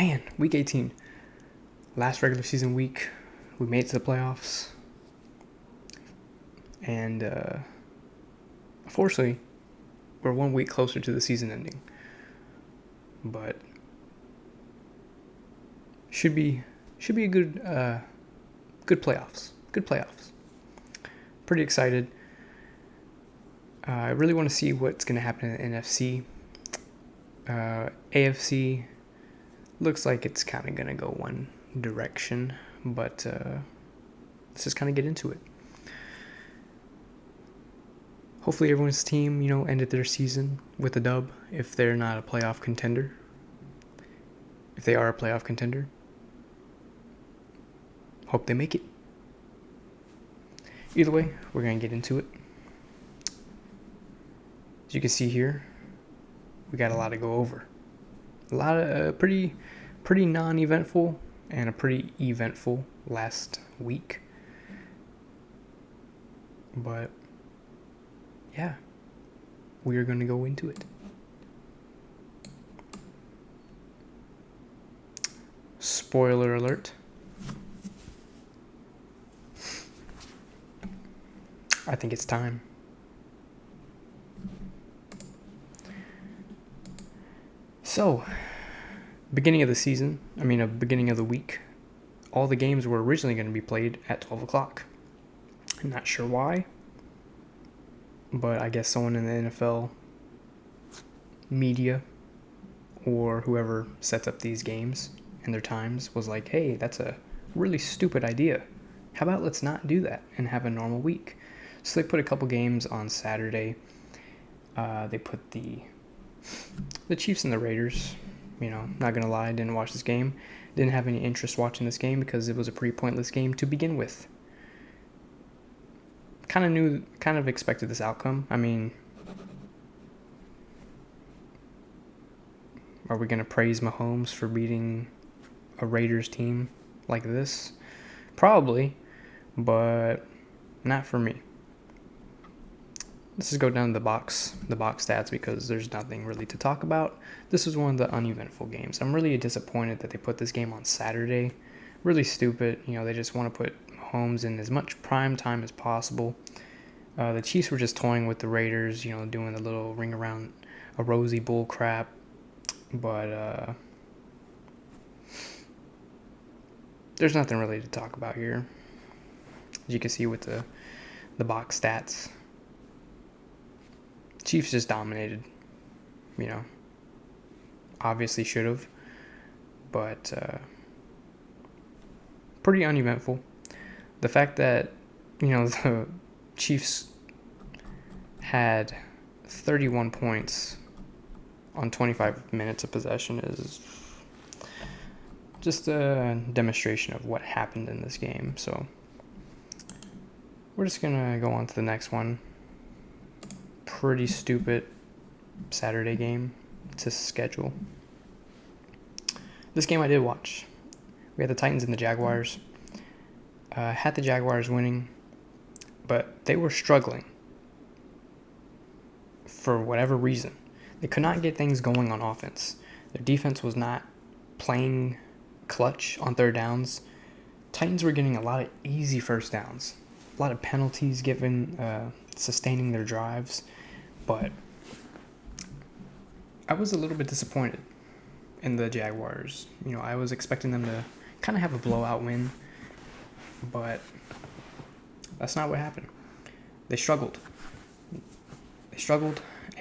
Man, week 18. Last regular season week. We made it to the playoffs. And unfortunately, we're 1 week closer to the season ending. But should be a good playoffs. Good playoffs. Pretty excited. I really want to see what's going to happen in the NFC. AFC looks like it's kind of going to go one direction, but let's just kind of get into it. Hopefully everyone's team, ended their season with a dub if they're not a playoff contender. If they are a playoff contender, hope they make it. Either way, we're going to get into it. As you can see here, we got a lot to go over. A lot of pretty non-eventful and a pretty eventful last week. But yeah, we are going to go into it. Spoiler alert. I think it's time. So, beginning of the week, all the games were originally going to be played at 12 o'clock. I'm not sure why, but I guess someone in the NFL media or whoever sets up these games and their times was like, hey, that's a really stupid idea. How about let's not do that and have a normal week? So they put a couple games on Saturday. They put the Chiefs and the Raiders. Not going to lie, I didn't watch this game. Didn't have any interest watching this game because it was a pretty pointless game to begin with. Kind of expected this outcome. I mean, are we going to praise Mahomes for beating a Raiders team like this? Probably, but not for me. Let's just go down to the box stats because there's nothing really to talk about. This was one of the uneventful games. I'm really disappointed that they put this game on Saturday. Really stupid. They just want to put Mahomes in as much prime time as possible. The Chiefs were just toying with the Raiders, doing the little ring around a rosy bull crap. But there's nothing really to talk about here. As you can see with the box stats. Chiefs just dominated, obviously should have, but pretty uneventful. The fact that, the Chiefs had 31 points on 25 minutes of possession is just a demonstration of what happened in this game. So we're just going to go on to the next one. Pretty stupid Saturday game to schedule. This game I did watch. We had the Titans and the Jaguars. Had the Jaguars winning, but they were struggling for whatever reason. They could not get things going on offense. Their defense was not playing clutch on third downs. Titans were getting a lot of easy first downs. A lot of penalties given, sustaining their drives. But I was a little bit disappointed in the Jaguars. I was expecting them to kind of have a blowout win, but that's not what happened. They struggled,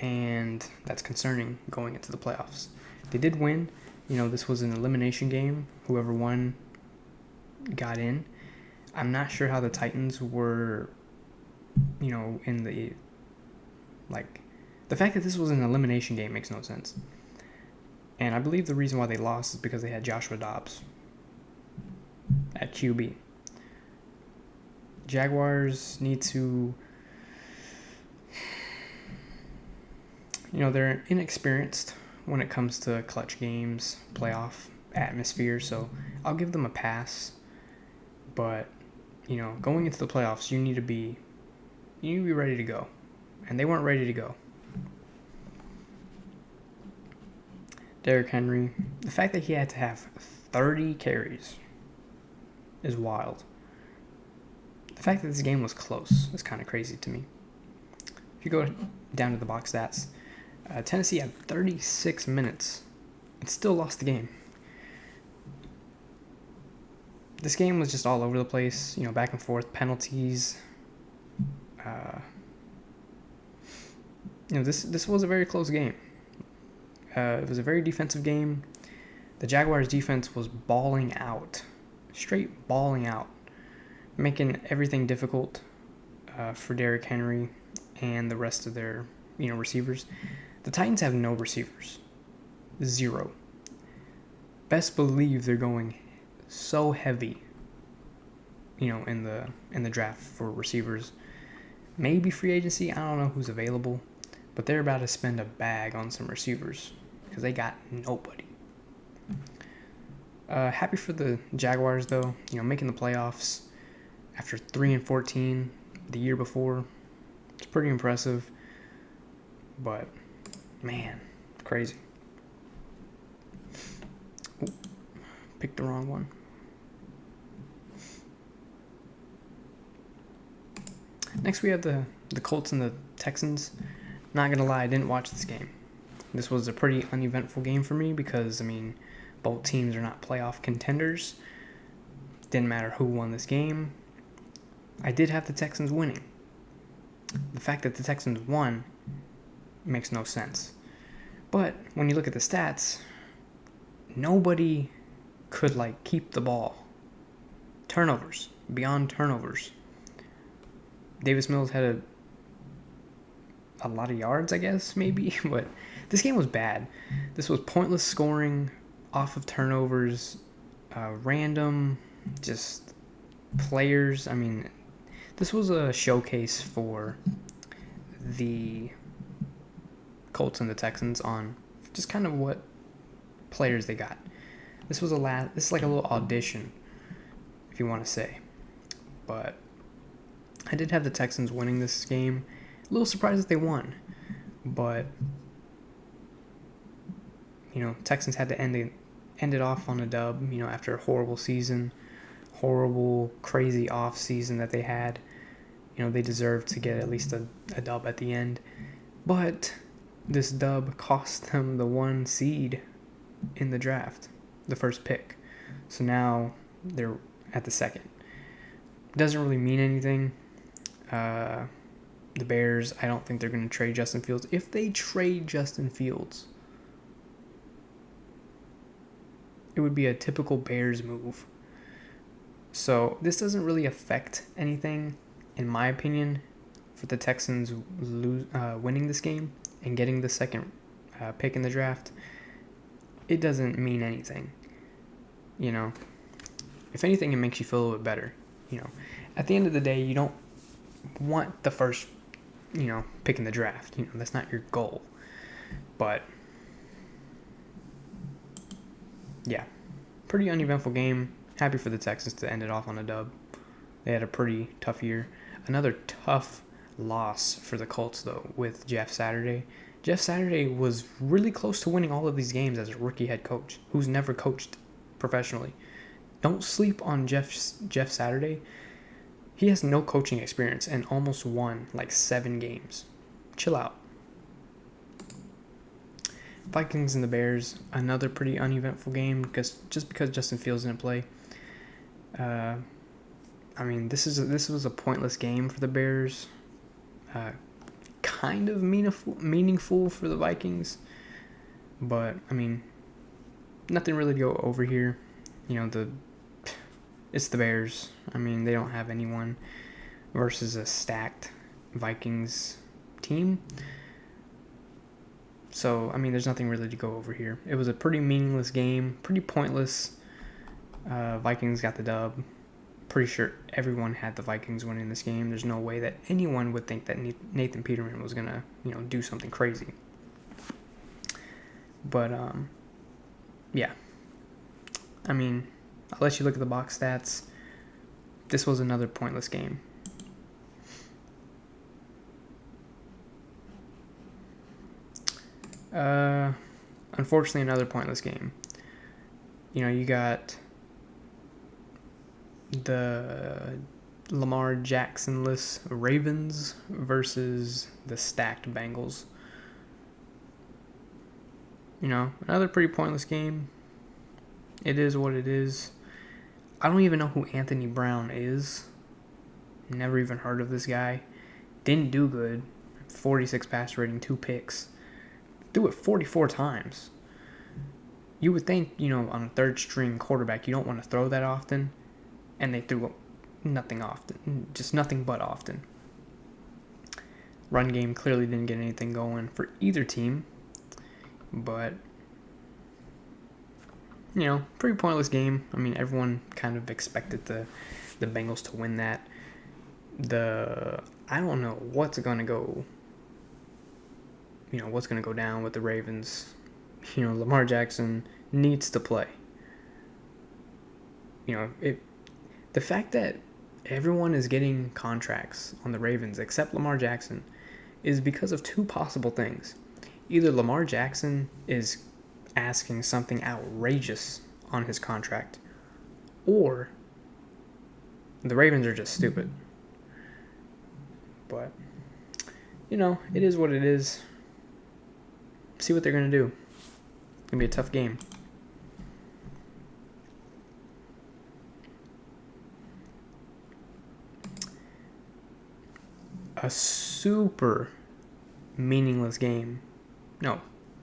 and that's concerning going into the playoffs. They did win. This was an elimination game. Whoever won got in. I'm not sure how the Titans were, in the... the fact that this was an elimination game makes no sense. And I believe the reason why they lost is because they had Joshua Dobbs at QB. Jaguars need to... they're inexperienced when it comes to clutch games, playoff atmosphere, so I'll give them a pass. But, going into the playoffs, you need to be ready to go. And they weren't ready to go. Derrick Henry, the fact that he had to have 30 carries is wild. The fact that this game was close is kind of crazy to me. If you go down to the box stats, Tennessee had 36 minutes and still lost the game. This game was just all over the place, back and forth, penalties. This was a very close game. It was a very defensive game. The Jaguars defense was balling out, straight balling out, making everything difficult for Derrick Henry and the rest of their receivers. The Titans have no receivers, 0. Best believe they're going so heavy, in the draft for receivers. Maybe free agency. I don't know who's available, but they're about to spend a bag on some receivers because they got nobody. Happy for the Jaguars though, making the playoffs after 3-14 the year before. It's pretty impressive, but man, crazy. Ooh, picked the wrong one. Next we have the Colts and the Texans. Not gonna lie, I didn't watch this game. This was a pretty uneventful game for me because, both teams are not playoff contenders. Didn't matter who won this game. I did have the Texans winning. The fact that the Texans won makes no sense. But when you look at the stats, nobody could keep the ball. Turnovers, beyond turnovers. Davis Mills had a lot of yards, I guess, maybe, but this game was bad. This was pointless scoring off of turnovers, random, just players. This was a showcase for the Colts and the Texans on just kind of what players they got. This is like a little audition, if you want to say. But I did have the Texans winning this game. A little surprised that they won, but Texans had to end it off on a dub. After a horrible season, horrible, crazy off season that they had. They deserved to get at least a dub at the end, but this dub cost them the 1 seed in the draft, the first pick. So now they're at the second. Doesn't really mean anything. The Bears, I don't think they're going to trade Justin Fields. If they trade Justin Fields, it would be a typical Bears move. So this doesn't really affect anything, in my opinion, for the Texans winning this game and getting the second pick in the draft. It doesn't mean anything. If anything, it makes you feel a little bit better. At the end of the day, you don't want the first pick in the draft. That's not your goal. But yeah, pretty uneventful game. Happy for the Texans to end it off on a dub. They had a pretty tough year. Another tough loss for the Colts though, with Jeff Saturday. Jeff Saturday was really close to winning all of these games as a rookie head coach who's never coached professionally. Don't sleep on Jeff Saturday. He has no coaching experience and almost won 7 games. Chill out. Vikings and the Bears, another pretty uneventful game because Justin Fields didn't play. This was a pointless game for the Bears. Kind of meaningful for the Vikings, but nothing really to go over here. It's the Bears. They don't have anyone versus a stacked Vikings team. So, there's nothing really to go over here. It was a pretty meaningless game, pretty pointless. Vikings got the dub. Pretty sure everyone had the Vikings winning this game. There's no way that anyone would think that Nathan Peterman was going to, do something crazy. But, yeah. I'll let you look at the box stats. This was another pointless game. Unfortunately, another pointless game. You got the Lamar Jackson-less Ravens versus the stacked Bengals. Another pretty pointless game. It is what it is. I don't even know who Anthony Brown is. Never even heard of this guy. Didn't do good. 46 pass rating, 2 picks. Threw it 44 times. You would think, on a third string quarterback, you don't want to throw that often. And they threw nothing often. Just nothing but often. Run game clearly didn't get anything going for either team. But, pretty pointless game. I mean, everyone kind of expected the Bengals to win that. I don't know what's going to go, what's going to go down with the Ravens. Lamar Jackson needs to play. The fact that everyone is getting contracts on the Ravens except Lamar Jackson is because of 2 possible things. Either Lamar Jackson is asking something outrageous on his contract, or the Ravens are just stupid. But, it is what it is. See what they're going to do. It's going to be a tough game. A super meaningless game.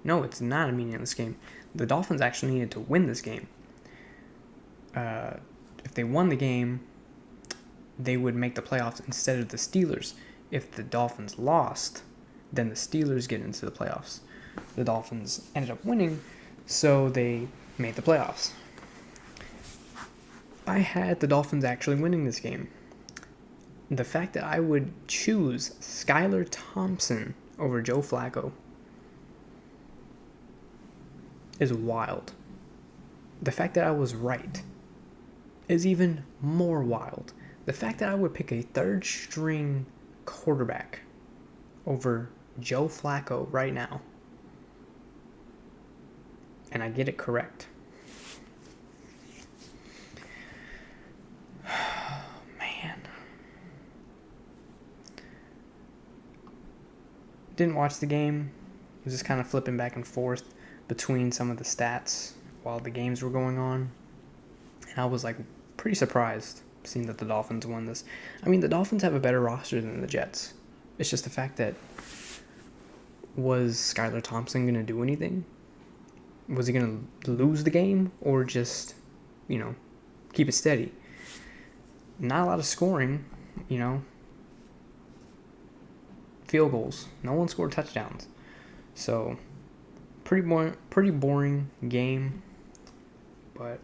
No, it's not a meaningless game. The Dolphins actually needed to win this game. If they won the game, they would make the playoffs instead of the Steelers. If the Dolphins lost, then the Steelers get into the playoffs. The Dolphins ended up winning, so they made the playoffs. I had the Dolphins actually winning this game. The fact that I would choose Skylar Thompson over Joe Flacco is wild. The fact that I was right is even more wild. The fact that I would pick a third string quarterback over Joe Flacco right now, and I get it correct. Man. Didn't watch the game. Was just kind of flipping back and forth between some of the stats while the games were going on. And I was pretty surprised seeing that the Dolphins won this. I mean, the Dolphins have a better roster than the Jets. It's just the fact that, was Skylar Thompson going to do anything? Was he going to lose the game or just, keep it steady? Not a lot of scoring, field goals. No one scored touchdowns. So, pretty boring game. But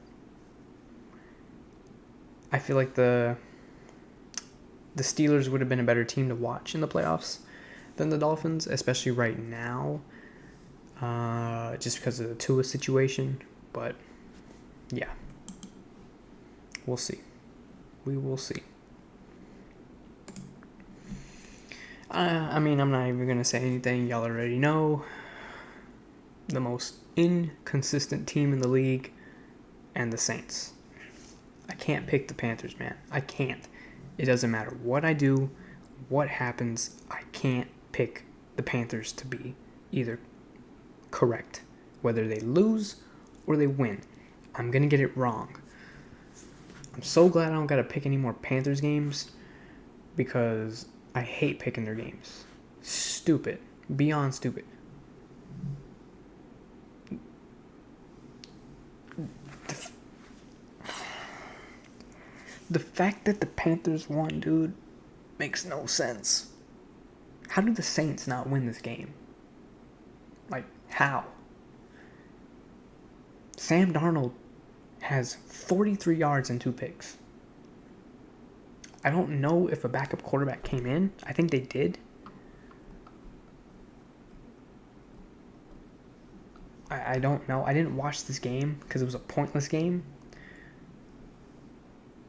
I feel like the Steelers would have been a better team to watch in the playoffs than the Dolphins, especially right now, just because of the Tua situation. But yeah, we'll see. We will see. I'm not even going to say anything. Y'all already know. The most inconsistent team in the league, and the Saints. I can't pick the Panthers, man. I can't. It doesn't matter what I do, what happens, I can't pick the Panthers to be either correct. Whether they lose or they win, I'm going to get it wrong. I'm so glad I don't got to pick any more Panthers games, because I hate picking their games. Stupid. Beyond stupid. The fact that the Panthers won, dude, makes no sense. How do the Saints not win this game? How? Sam Darnold has 43 yards and 2 picks. I don't know if a backup quarterback came in. I think they did. I don't know. I didn't watch this game because it was a pointless game.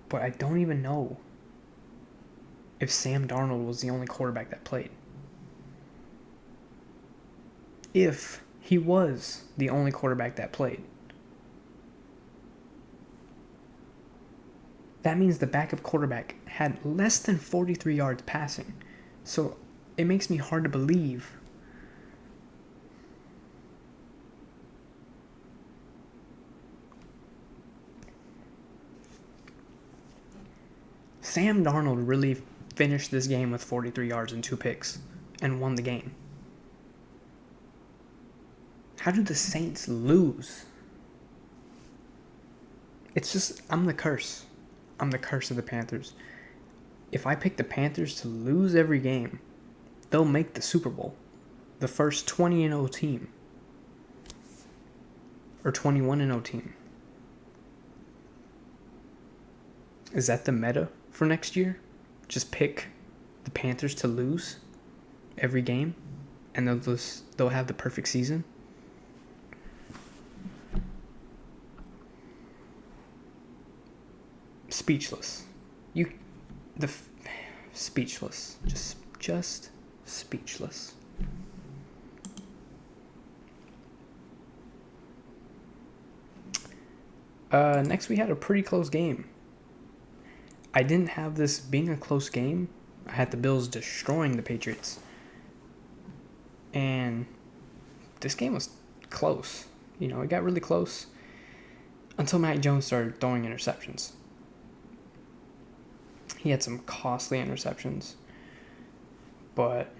But I don't even know if Sam Darnold was the only quarterback that played. If He was the only quarterback that played. That means the backup quarterback had less than 43 yards passing. So it makes me hard to believe. Sam Darnold really finished this game with 43 yards and 2 picks and won the game. How do the Saints lose? It's just, I'm the curse. I'm the curse of the Panthers. If I pick the Panthers to lose every game, they'll make the Super Bowl. The first 20-0 team. Or 21-0 team. Is that the meta for next year? Just pick the Panthers to lose every game, and they'll have the perfect season. Speechless. Speechless. Just speechless. Next we had a pretty close game. I didn't have this being a close game. I had the Bills destroying the Patriots. And this game was close. You know, it got really close until Mac Jones started throwing interceptions. He had some costly interceptions. But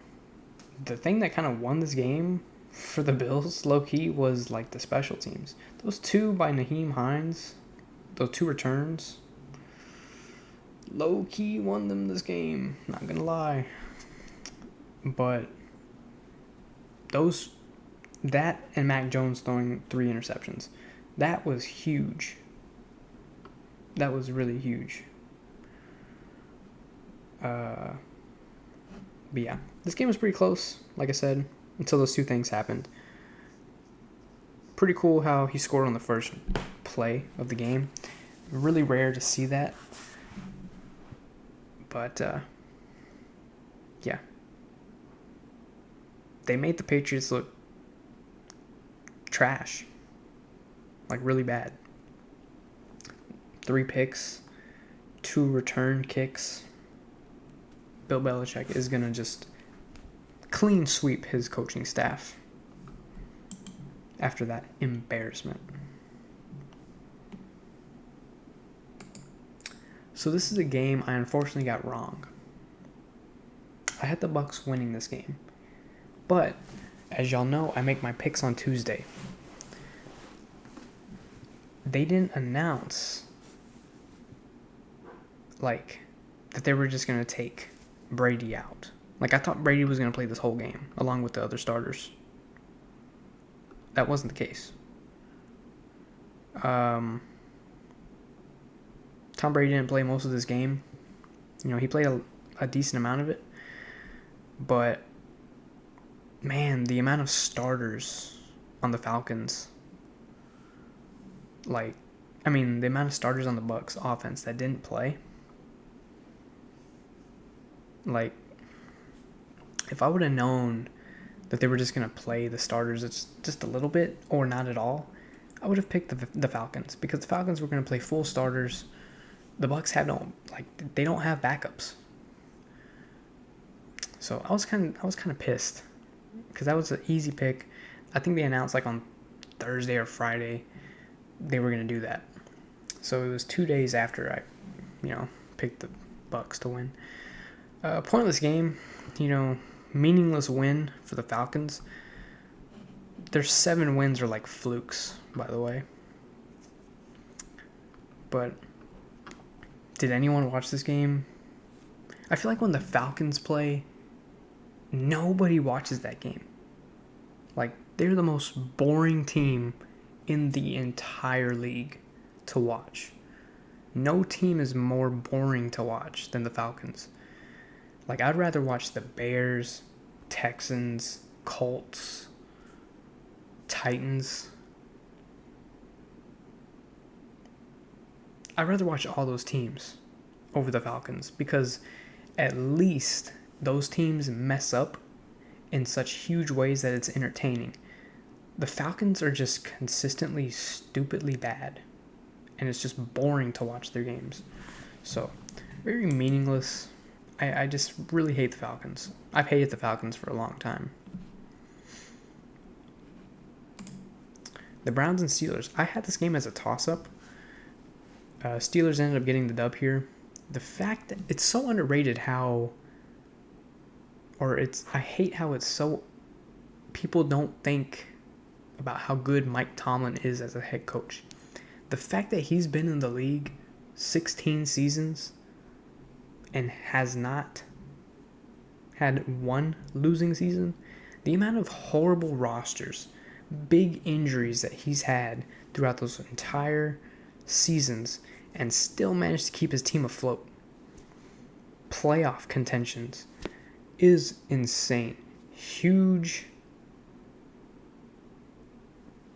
the thing that kind of won this game for the Bills, low-key, was like the special teams. Those 2 by Nyheim Hines, those 2 returns, low-key won them this game. Not gonna lie. But that and Mac Jones throwing 3 interceptions, that was huge. That was really huge. But yeah, this game was pretty close, like I said, until those 2 things happened. Pretty cool how he scored on the first play of the game. Really rare to see that. But, yeah. They made the Patriots look trash. Like, really bad. 3 picks, 2 return kicks. Bill Belichick is going to just clean sweep his coaching staff after that embarrassment. So this is a game I unfortunately got wrong. I had the Bucs winning this game. But, as y'all know, I make my picks on Tuesday. They didn't announce, that they were just going to take Brady out. I thought Brady was going to play this whole game, along with the other starters. That wasn't the case. Tom Brady didn't play most of this game. You know, he played a decent amount of it. But, man, the amount of starters on the Falcons, the amount of starters on the Bucs offense that didn't play, if I would have known that they were just going to play the starters just a little bit or not at all, I would have picked the Falcons, because the Falcons were going to play full starters. The Bucs they don't have backups. So I was kind of pissed, because that was an easy pick. I think they announced on Thursday or Friday they were going to do that. So it was 2 days after I, picked the Bucs to win. Pointless game, meaningless win for the Falcons. Their 7 wins are like flukes, by the way. But did anyone watch this game? I feel like when the Falcons play, nobody watches that game. They're the most boring team in the entire league to watch. No team is more boring to watch than the Falcons. I'd rather watch the Bears, Texans, Colts, Titans. I'd rather watch all those teams over the Falcons, because at least those teams mess up in such huge ways that it's entertaining. the Falcons are just consistently stupidly bad. And it's just boring to watch their games. So, very meaningless. I just really hate the Falcons. I've hated the Falcons for a long time. The Browns and Steelers. I had this game as a toss-up. Steelers ended up getting the dub here. The fact that it's so underrated I hate how it's so, people don't think about how good Mike Tomlin is as a head coach. The fact that he's been in the league 16 seasons and has not had one losing season, the amount of horrible rosters, big injuries that he's had throughout those entire seasons, and still managed to keep his team afloat, playoff contentions, is insane. Huge.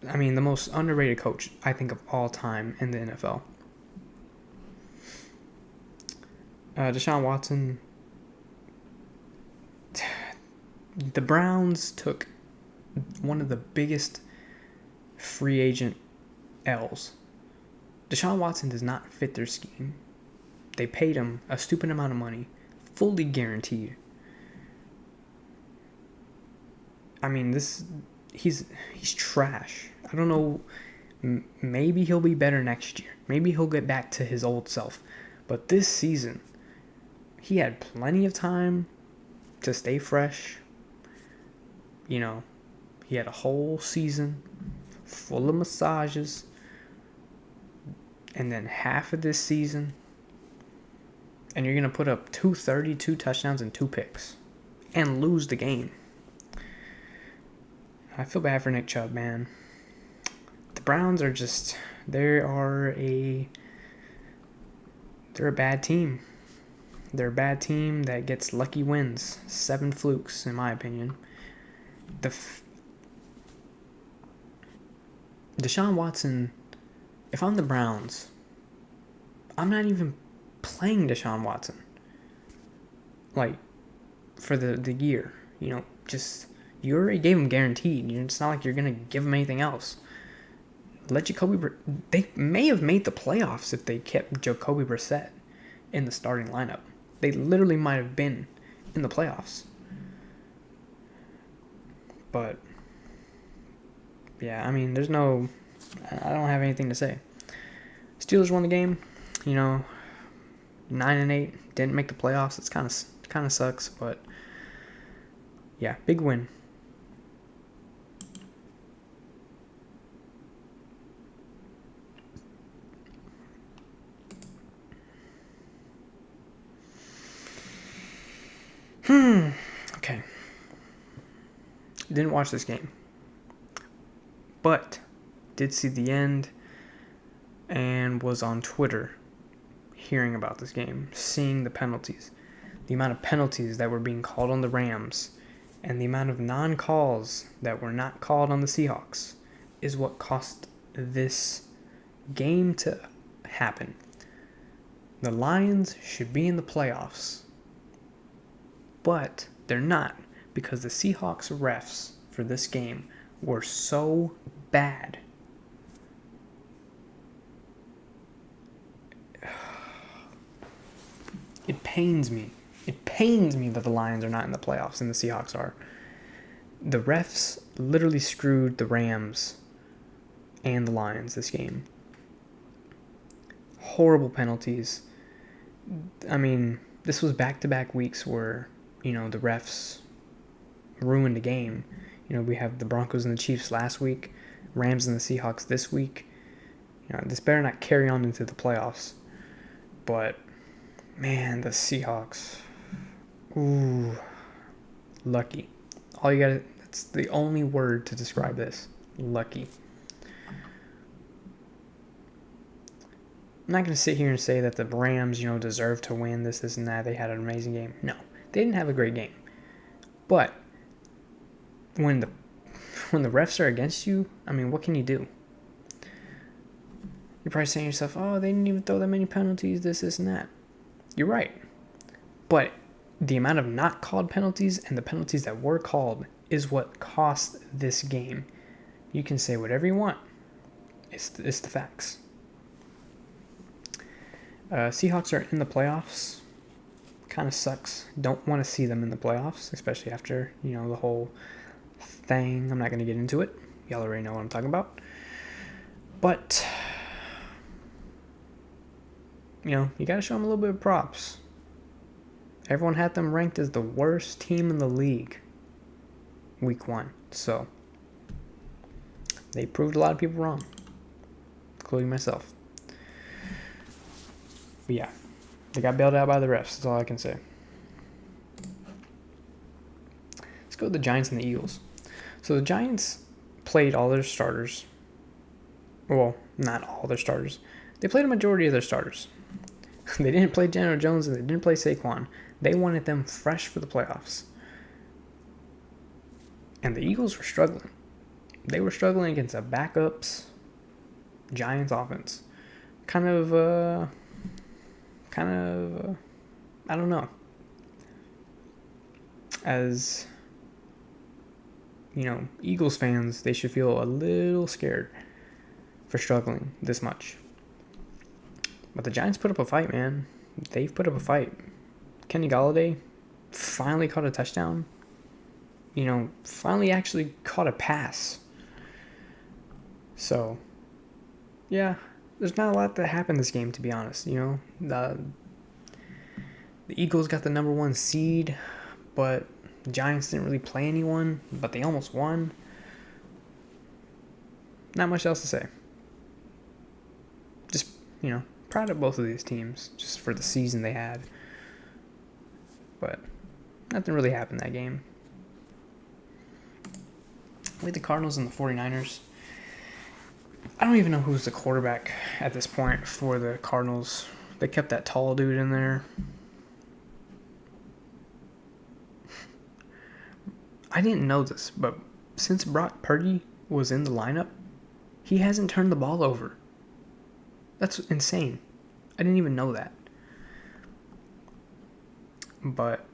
I mean, the most underrated coach, I think, of all time in the NFL. Deshaun Watson. The Browns took one of the biggest free agent L's. Deshaun Watson does not fit their scheme. They paid him a stupid amount of money, fully guaranteed. I mean, he's trash. I don't know. Maybe he'll be better next year. Maybe he'll get back to his old self. But this season, he had plenty of time to stay fresh. You know, he had a whole season full of massages. And then half of this season, and you're going to put up 230, 2 touchdowns, and 2 picks. And lose the game. I feel bad for Nick Chubb, man. The Browns are just, they're a bad team. They're a bad team that gets lucky wins. 7 flukes, in my opinion. Deshaun Watson, if I'm the Browns, I'm not even playing Deshaun Watson. Like, for the year. You know, just, you already gave him guaranteed. It's not like you're going to give him anything else. Let Jacoby... They may have made the playoffs if they kept Jacoby Brissett in the starting lineup. They literally might have been in the playoffs. But, yeah, I mean, I don't have anything to say. Steelers won the game. You know, 9-8. Didn't make the playoffs. It's kind of sucks, but yeah, big win. Okay. Didn't watch this game, but did see the end and was on Twitter hearing about this game, seeing the penalties, the amount of penalties that were being called on the Rams, and the amount of non-calls that were not called on the Seahawks is what cost this game to happen. The Lions should be in the playoffs, but they're not, because the Seahawks refs for this game were so bad. It pains me. It pains me that the Lions are not in the playoffs and the Seahawks are. The refs literally screwed the Rams and the Lions this game. Horrible penalties. I mean, this was back-to-back weeks where, you know, the refs ruined a game. You know, we have the Broncos and the Chiefs last week, Rams and the Seahawks this week. You know, this better not carry on into the playoffs. But, man, the Seahawks. Ooh. Lucky. That's the only word to describe this. Lucky. I'm not going to sit here and say that the Rams, you know, deserve to win this, and that. They had an amazing game. No, they didn't have a great game. But when the refs are against you, I mean, what can you do? You're probably saying to yourself, oh, they didn't even throw that many penalties, this, and that. You're right. But the amount of not called penalties and the penalties that were called is what cost this game. You can say whatever you want. It's the facts. Seahawks are in the playoffs. Kind of sucks. Don't want to see them in the playoffs, especially after, the whole thing. I'm not going to get into it. Y'all already know what I'm talking about. But, you got to show them a little bit of props. Everyone had them ranked as the worst team in the league week 1. So, they proved a lot of people wrong, including myself. But yeah, they got bailed out by the refs. That's all I can say. Let's go with the Giants and the Eagles. So the Giants played all their starters. Well, not all their starters. They played a majority of their starters. They didn't play Daniel Jones and they didn't play Saquon. They wanted them fresh for the playoffs. And the Eagles were struggling. They were struggling against a backups Giants offense. Kind of, I don't know. As, Eagles fans, they should feel a little scared for struggling this much. But the Giants put up a fight, man. They've put up a fight. Kenny Golladay finally caught a touchdown. Finally actually caught a pass. So, yeah, there's not a lot that happened this game, to be honest. The Eagles got the number 1 seed, but the Giants didn't really play anyone, but they almost won. Not much else to say. Just, proud of both of these teams, just for the season they had. But nothing really happened that game. We had the Cardinals and the 49ers. I don't even know who's the quarterback at this point for the Cardinals. They kept that tall dude in there. I didn't know this, but since Brock Purdy was in the lineup, he hasn't turned the ball over. That's insane. I didn't even know that. But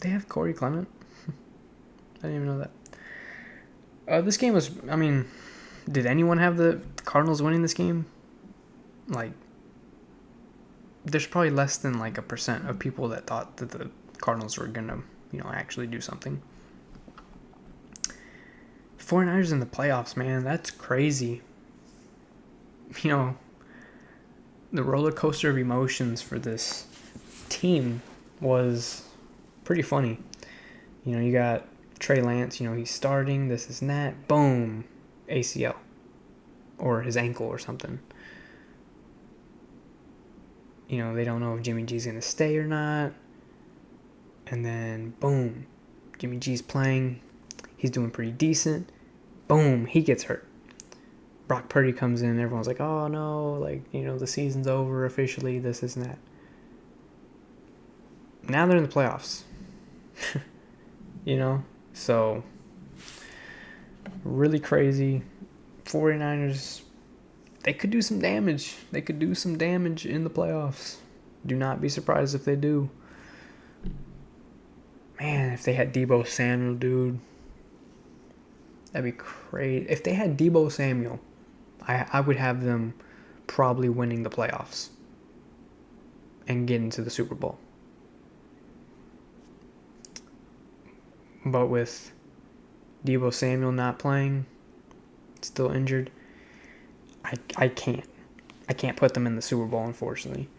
they have Corey Clement. I didn't even know that. This game was, did anyone have the Cardinals winning this game? There's probably less than 1% of people that thought that the Cardinals were going to, actually do something. 49ers in the playoffs, man, that's crazy. The roller coaster of emotions for this team was pretty funny. You got Trey Lance, he's starting, this is that, boom, ACL. Or his ankle or something. They don't know if Jimmy G's going to stay or not. And then, boom, Jimmy G's playing. He's doing pretty decent. Boom, he gets hurt. Brock Purdy comes in, everyone's like, oh no, the season's over officially, this and that. Now they're in the playoffs. So, really crazy. 49ers, they could do some damage. They could do some damage in the playoffs. Do not be surprised if they do. Man, if they had Debo Samuel, dude, that'd be crazy. If they had Debo Samuel, I would have them probably winning the playoffs and getting to the Super Bowl. But with Debo Samuel not playing, still injured, I can't put them in the Super Bowl, unfortunately.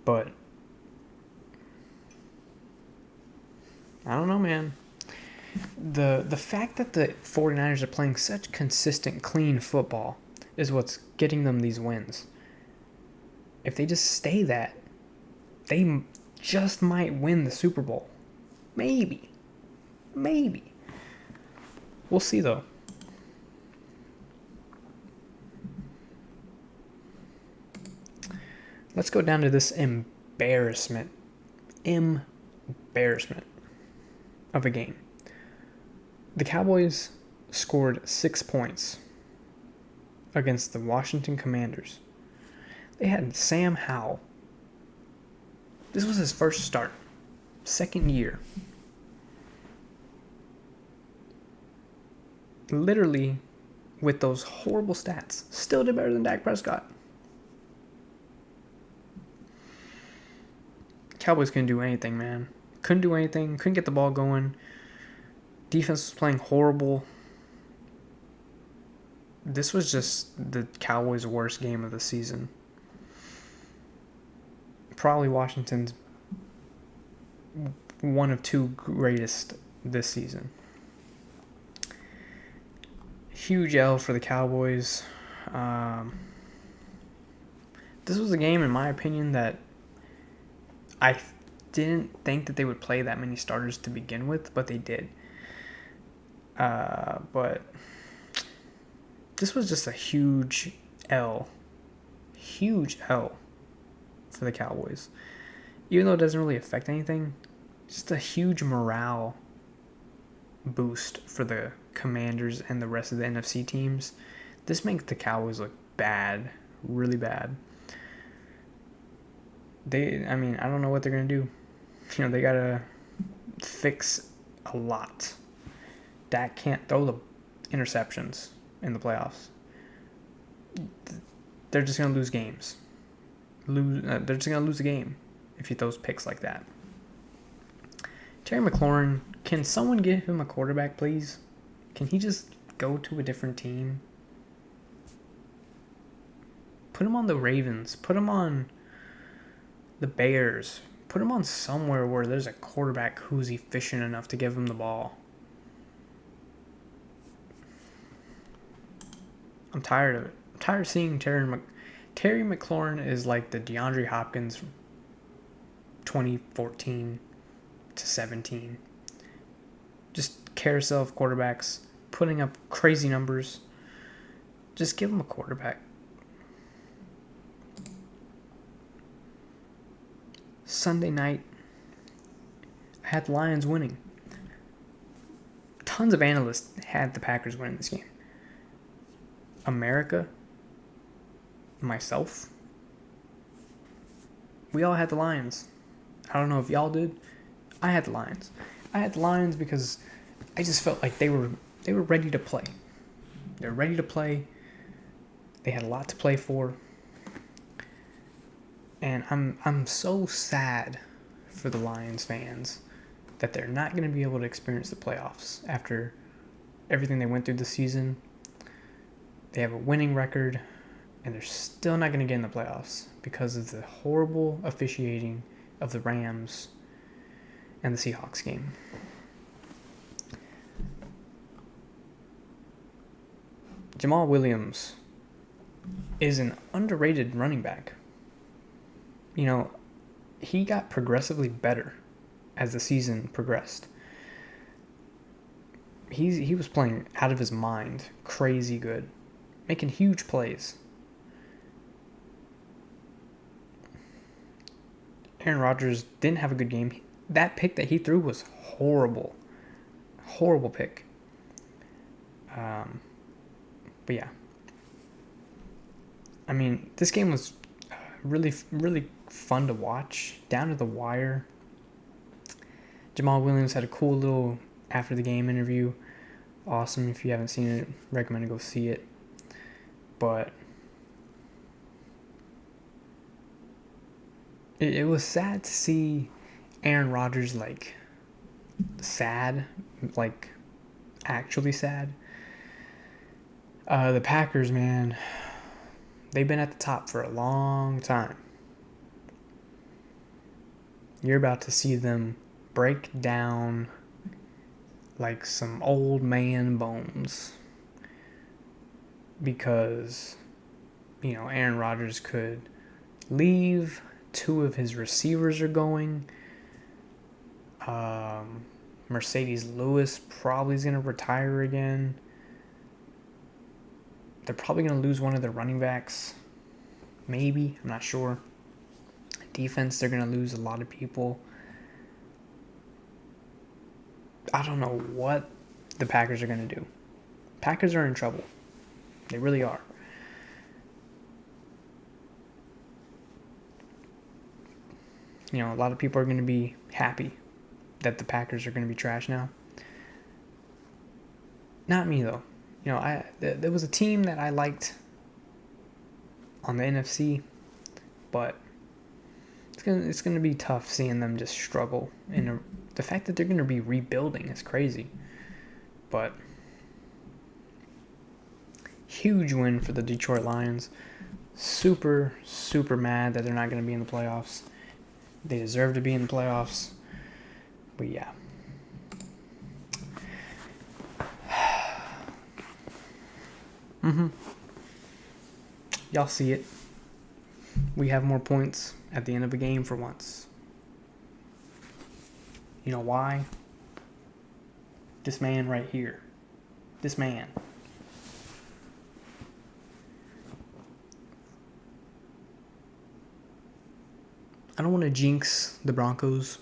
But I don't know, man. The fact that the 49ers are playing such consistent, clean football is what's getting them these wins. If they just stay that, they just might win the Super Bowl. Maybe. We'll see, though. Let's go down to this embarrassment of a game. The Cowboys scored 6 points against the Washington Commanders. They had Sam Howell. This was his first start. Second year. literally, with those horrible stats, still did better than Dak Prescott. Cowboys couldn't do anything, man. Couldn't do anything. Couldn't get the ball going. Defense was playing horrible. This was just the Cowboys' worst game of the season. Probably Washington's one of two greatest this season. Huge L for the Cowboys. This was a game, in my opinion, that I didn't think that they would play that many starters to begin with, but they did. But this was just a huge L. Huge L for the Cowboys. Even though it doesn't really affect anything, just a huge morale boost for the Commanders and the rest of the NFC teams. This makes the Cowboys look bad. Really bad. I don't know what they're going to do. They got to fix a lot. Dak can't throw the interceptions in the playoffs. They're just going to lose games. They're just going to lose a game if he throws picks like that. Terry McLaurin, can someone give him a quarterback, please? Can he just go to a different team? Put him on the Ravens. Put him on the Bears. Put him on somewhere where there's a quarterback who's efficient enough to give him the ball. I'm tired of it. I'm tired of seeing Terry McLaurin is like the DeAndre Hopkins from 2014 to 17. Just carousel of quarterbacks, putting up crazy numbers. Just give him a quarterback. Sunday night, I had the Lions winning. Tons of analysts had the Packers winning this game. America, myself, we all had the Lions. I don't know if y'all did. I had the Lions. I had the Lions because I just felt like they were ready to play. They were ready to play. They had a lot to play for. And I'm so sad for the Lions fans that they're not going to be able to experience the playoffs after everything they went through this season. They have a winning record, and they're still not going to get in the playoffs because of the horrible officiating of the Rams and the Seahawks game. Jamal Williams is an underrated running back. He got progressively better as the season progressed. He was playing out of his mind, crazy good, making huge plays. Aaron Rodgers didn't have a good game. That pick that he threw was horrible. Horrible pick. But yeah. This game was really, really fun to watch. Down to the wire. Jamal Williams had a cool little after the game interview. Awesome. If you haven't seen it, recommend to go see it. But it was sad to see Aaron Rodgers sad, actually sad. The Packers, man, they've been at the top for a long time. You're about to see them break down like some old man bones. Because, Aaron Rodgers could leave. 2 of his receivers are going. Mercedes Lewis probably is going to retire again. They're probably going to lose one of their running backs. Maybe. I'm not sure. Defense, they're going to lose a lot of people. I don't know what the Packers are going to do. Packers are in trouble. They really are. A lot of people are going to be happy that the Packers are going to be trash now. Not me, though. There was a team that I liked on the NFC, but it's gonna be tough seeing them just struggle. And the fact that they're gonna be rebuilding is crazy. But huge win for the Detroit Lions. Super, super mad that they're not gonna be in the playoffs. They deserve to be in the playoffs. But yeah. Y'all see it. We have more points at the end of a game for once. You know why? This man right here. This man. I don't want to jinx the Broncos,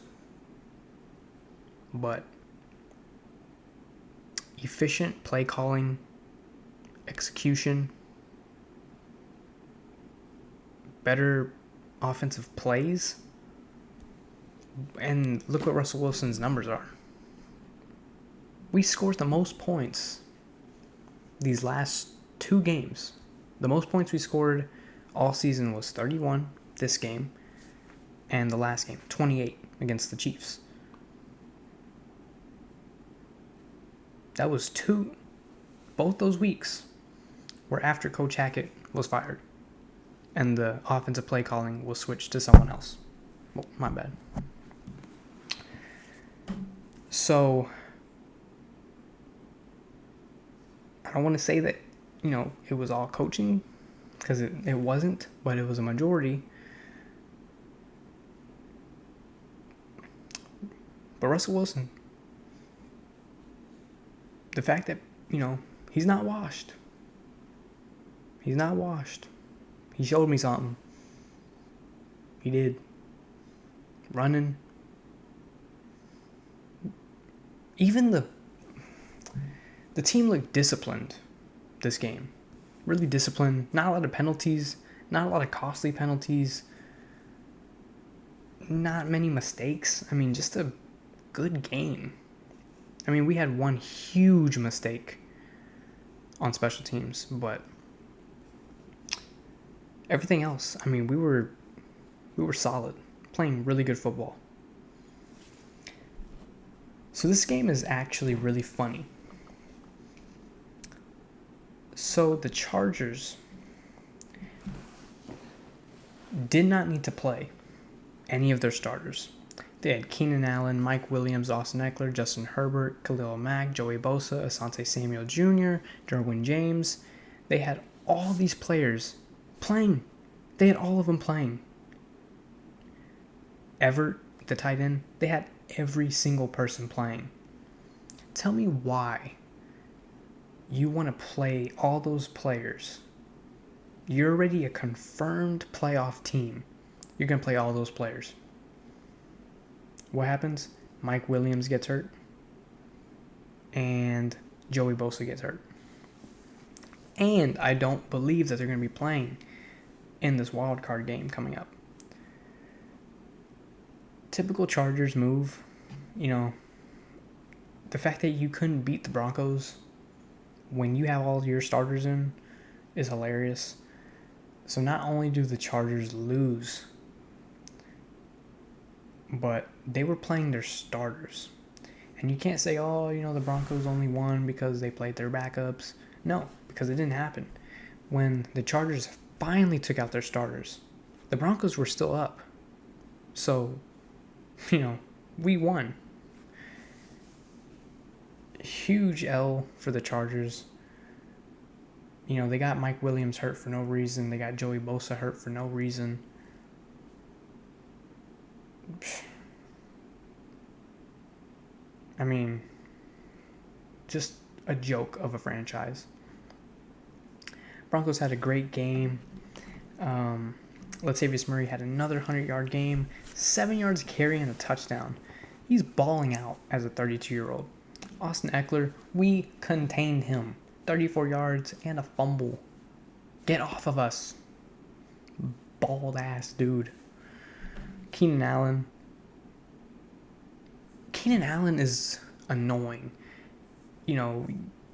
but efficient play calling, execution, better offensive plays, and look what Russell Wilson's numbers are. We scored the most points these last 2 games. The most points we scored all season was 31 this game, and the last game, 28 against the Chiefs. That was both those weeks were after Coach Hackett was fired and the offensive play calling was switched to someone else. Oh, my bad. So, I don't want to say that, it was all coaching, because it wasn't, but it was a majority. But Russell Wilson, the fact that, he's not washed. He's not washed. He showed me something. He did. Running. Even the team looked disciplined this game. Really disciplined. Not a lot of penalties. Not a lot of costly penalties. Not many mistakes. I mean, just a good game. I mean, we had one huge mistake on special teams, but everything else, I mean, we were solid, playing really good football. So this game is actually really funny. So the Chargers did not need to play any of their starters. They had Keenan Allen, Mike Williams, Austin Eckler, Justin Herbert, Khalil Mack, Joey Bosa, Asante Samuel Jr., Derwin James. They had all these players playing. They had all of them playing. Everett, the tight end, they had every single person playing. Tell me why you want to play all those players. You're already a confirmed playoff team. You're going to play all those players. What happens? Mike Williams gets hurt. And Joey Bosa gets hurt. And I don't believe that they're going to be playing in this wild card game coming up. Typical Chargers move. The fact that you couldn't beat the Broncos when you have all your starters in is hilarious. So not only do the Chargers lose, but they were playing their starters. And you can't say, the Broncos only won because they played their backups. No, because it didn't happen. When the Chargers finally took out their starters, the Broncos were still up. So, we won. Huge L for the Chargers. They got Mike Williams hurt for no reason. They got Joey Bosa hurt for no reason. I mean, just a joke of a franchise. Broncos had a great game. Latavius Murray had another 100-yard game, 7 yards carry and a touchdown. He's balling out as a 32-year-old. Austin Eckler, we contained him. 34 yards and a fumble. Get off of us. Bald-ass dude. Keenan Allen. Keenan Allen is annoying.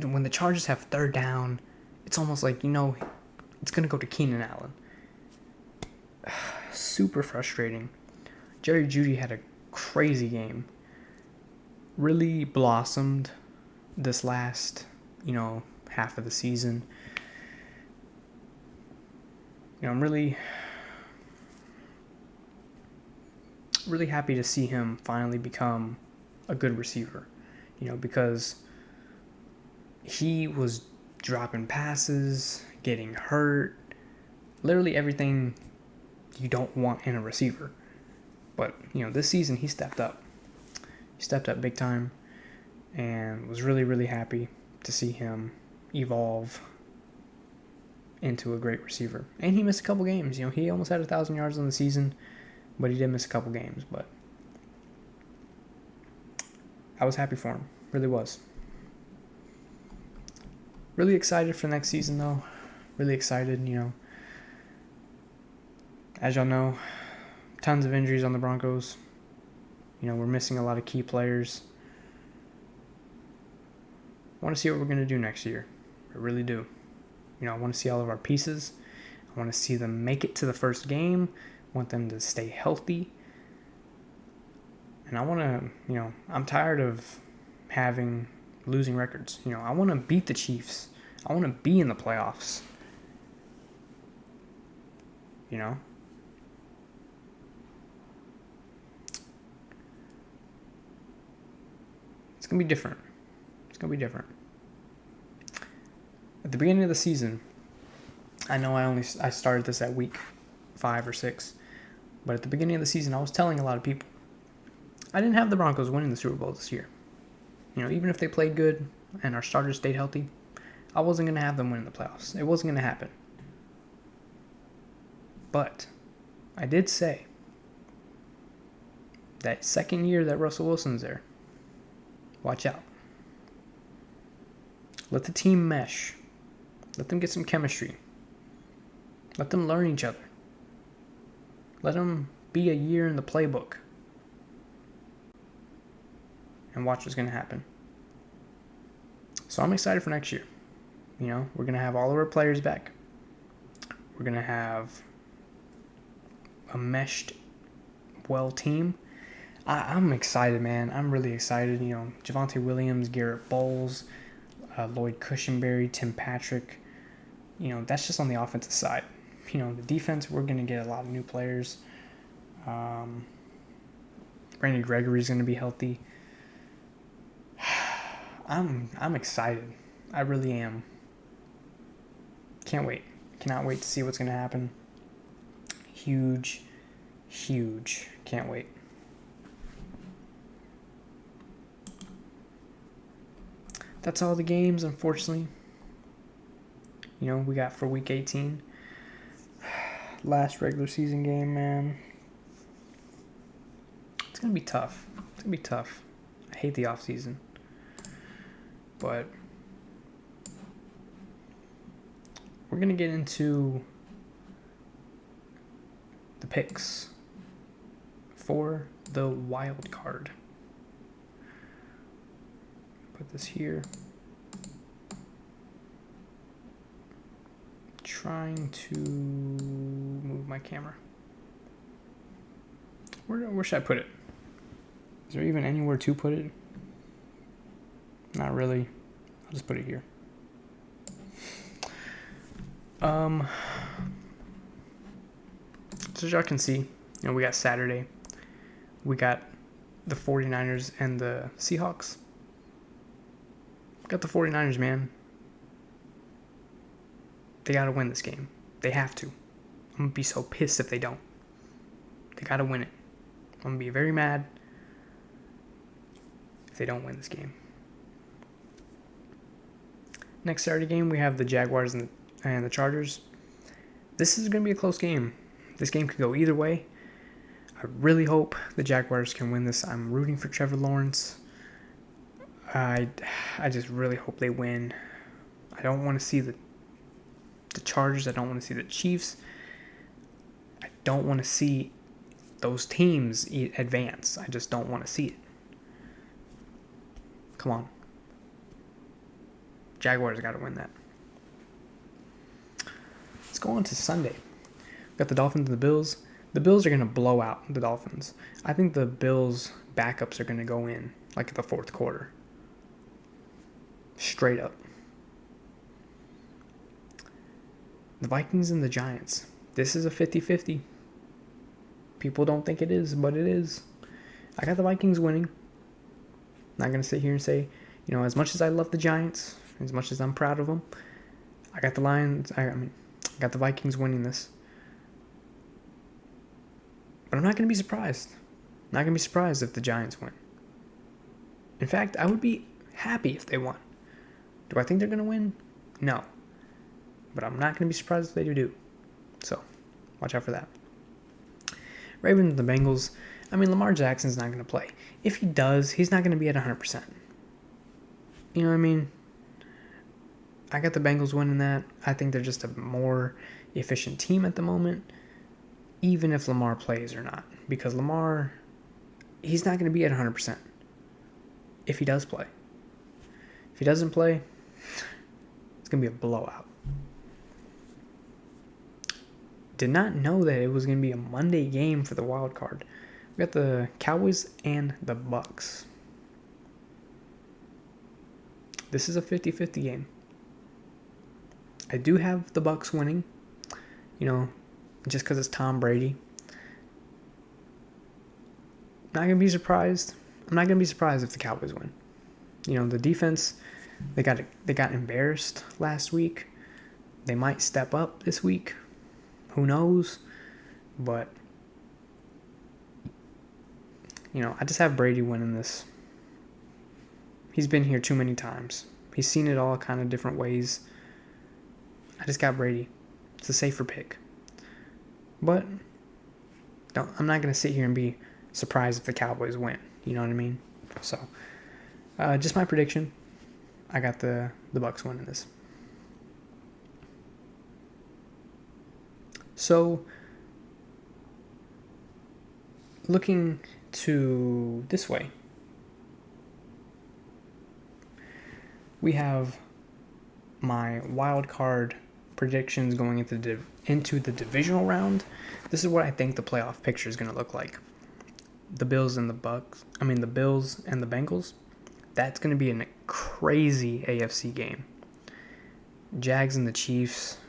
when the Chargers have third down, it's almost like, it's going to go to Keenan Allen. Super frustrating. Jerry Jeudy had a crazy game. Really blossomed this last, half of the season. I'm really happy to see him finally become a good receiver. Because he was dropping passes, getting hurt, literally everything you don't want in a receiver. But, this season he stepped up. He stepped up big time and was really, really happy to see him evolve into a great receiver. And he missed a couple games. He almost had 1,000 yards on the season, but he did miss a couple games. But I was happy for him. Really was. Really excited for next season, though. Really excited, As y'all know, tons of injuries on the Broncos. We're missing a lot of key players. I want to see what we're going to do next year. I really do. I want to see all of our pieces. I want to see them make it to the first game. I want them to stay healthy. And I want to, I'm tired of losing records. I want to beat the Chiefs. I want to be in the playoffs. It's going to be different. It's going to be different. At the beginning of the season, I know I started this at week 5 or 6, but at the beginning of the season, I was telling a lot of people, I didn't have the Broncos winning the Super Bowl this year. Even if they played good and our starters stayed healthy, I wasn't going to have them win the playoffs. It wasn't going to happen. But I did say that second year that Russell Wilson's there, watch out. Let the team mesh. Let them get some chemistry. Let them learn each other. Let them be a year in the playbook. And watch what's going to happen. So I'm excited for next year. We're going to have all of our players back. We're going to have a meshed, well team. I'm excited, man. I'm really excited. Javonte Williams, Garrett Bowles, Lloyd Cushenberry, Tim Patrick. That's just on the offensive side. The defense, we're going to get a lot of new players. Randy Gregory's going to be healthy. I'm excited. I really am. Can't wait. Cannot wait to see what's going to happen. Huge. Can't wait. That's all the games, unfortunately. We got for week 18. Last regular season game, man. It's going to be tough. I hate the off season. But we're going to get into the picks for the wild card. Put this here. Trying to move my camera. Where should I put it? Is there even anywhere to put it? Not really. I'll just put it here. So as y'all can see, we got Saturday. We got the 49ers and the Seahawks. Got the 49ers, man. They got to win this game. They have to. I'm going to be so pissed if they don't. They got to win it. I'm going to be very mad if they don't win this game. Next Saturday game, we have the Jaguars and the Chargers. This is going to be a close game. This game could go either way. I really hope the Jaguars can win this. I'm rooting for Trevor Lawrence. I just really hope they win. I don't want to see the Chargers. I don't want to see the Chiefs. I don't want to see those teams advance. I just don't want to see it. Come on. Jaguars got to win that. Let's go on to Sunday. We got the Dolphins and the Bills. The Bills are going to blow out the Dolphins. I think the Bills' backups are going to go in like the fourth quarter. Straight up. The Vikings and the Giants. This is a 50-50. People don't think it is, but it is. I got the Vikings winning. Not going to sit here and say, as much as I love the Giants, as much as I'm proud of them, I got the Lions. I got the Vikings winning this. But I'm not going to be surprised. I'm not going to be surprised if the Giants win. In fact, I would be happy if they won. Do I think they're going to win? No. But I'm not going to be surprised if they do. So, watch out for that. Ravens and the Bengals. Lamar Jackson's not going to play. If he does, he's not going to be at 100%. You know what I mean? I got the Bengals winning that. I think they're just a more efficient team at the moment, even if Lamar plays or not. Because Lamar, he's not going to be at 100% if he does play. If he doesn't play, it's going to be a blowout. Did not know that it was going to be a Monday game for the wild card. We got the Cowboys and the Bucks. This is a 50-50 game. I do have the Bucks winning, just because it's Tom Brady. Not going to be surprised. I'm not going to be surprised if the Cowboys win. The defense, they got embarrassed last week. They might step up this week. Who knows? But, I just have Brady winning this. He's been here too many times. He's seen it all kind of different ways. I just got Brady. It's a safer pick. But I'm not going to sit here and be surprised if the Cowboys win. You know what I mean? So, just my prediction. I got the Bucks winning this. So, looking to this way, we have my wild card predictions going into the divisional round. This is what I think the playoff picture is going to look like. The Bills and the Bengals. That's going to be a crazy AFC game. Jags and the Chiefs.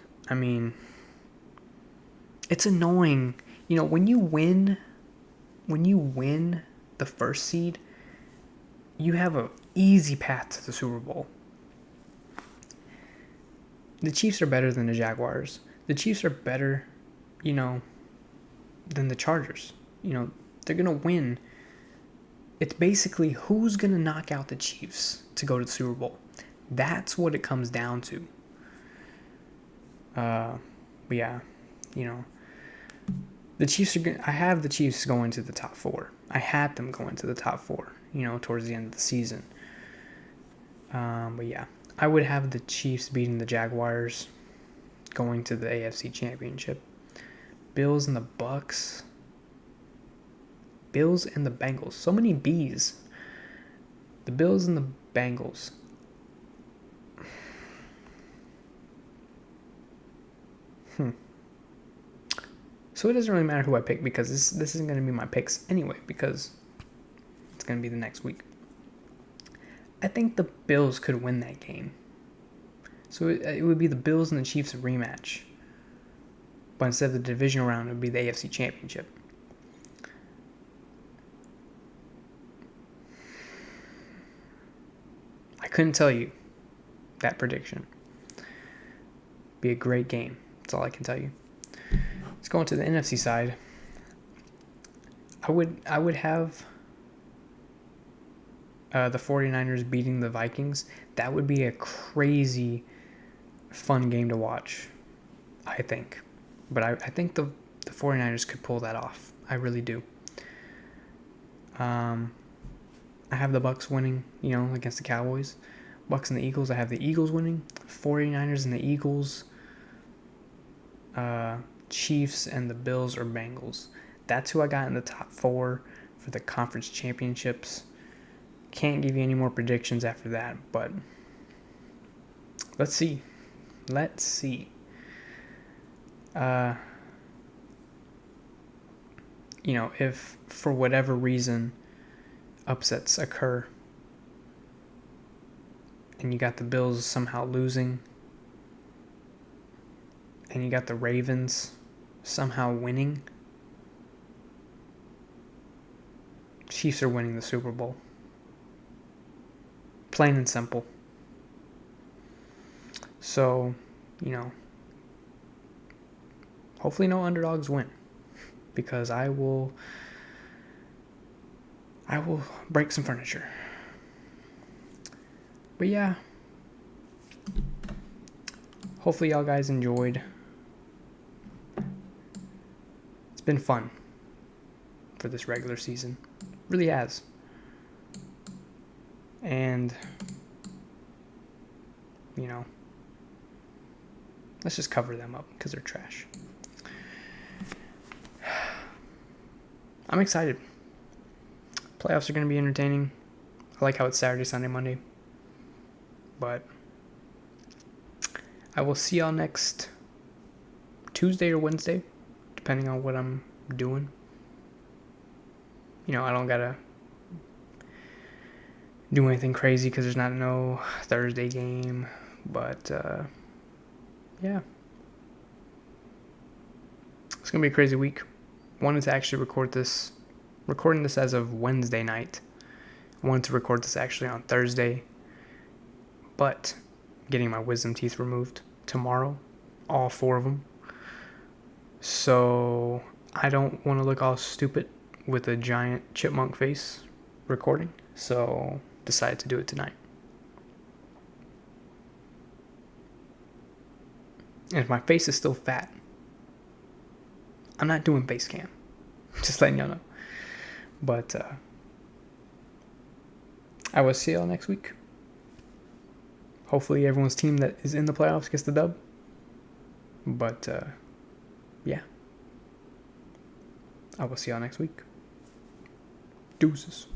It's annoying. When you win the first seed, you have an easy path to the Super Bowl. The Chiefs are better than the Jaguars. The Chiefs are better, than the Chargers. They're going to win. It's basically who's going to knock out the Chiefs to go to the Super Bowl. That's what it comes down to. But yeah, the Chiefs I have the Chiefs going to the top 4. I had them going to the top 4, towards the end of the season. But yeah, I would have the Chiefs beating the Jaguars, going to the AFC Championship. Bills and the Bucks. Bills and the Bengals. So many B's. The Bills and the Bengals. So it doesn't really matter who I pick, because this isn't going to be my picks anyway, because it's going to be the next week. I think the Bills could win that game. So it would be the Bills and the Chiefs rematch. But instead of the divisional round, it would be the AFC Championship. I couldn't tell you that prediction. Be a great game. That's all I can tell you. Let's go into the NFC side. I would have the 49ers beating the Vikings. That would be a crazy fun game to watch, I think. But I think the 49ers could pull that off. I really do. I have the Bucks winning, against the Cowboys. Bucks and the Eagles. I have the Eagles winning. 49ers and the Eagles. Chiefs and the Bills or Bengals. That's who I got in the top 4 for the conference championships. Can't give you any more predictions after that, but let's see. Let's see. If for whatever reason upsets occur and you got the Bills somehow losing and you got the Ravens somehow winning, Chiefs are winning the Super Bowl. Plain and simple. So, hopefully no underdogs win, because I will break some furniture. But yeah, hopefully y'all guys enjoyed. It's been fun for this regular season. Really has. And let's just cover them up because they're trash. I'm excited. Playoffs are going to be entertaining. I like how it's Saturday, Sunday, Monday. But I will see y'all next Tuesday or Wednesday, depending on what I'm doing. I don't got to do anything crazy because there's no Thursday game. But, yeah. It's going to be a crazy week. Wanted to actually recording this as of Wednesday night. Wanted to record this actually on Thursday, but getting my wisdom teeth removed tomorrow, all 4 of them. So I don't want to look all stupid with a giant chipmunk face recording, so decided to do it tonight. And if my face is still fat, I'm not doing face cam. Just letting y'all know. But I will see y'all next week. Hopefully everyone's team that is in the playoffs gets the dub. But yeah. I will see y'all next week. Deuces.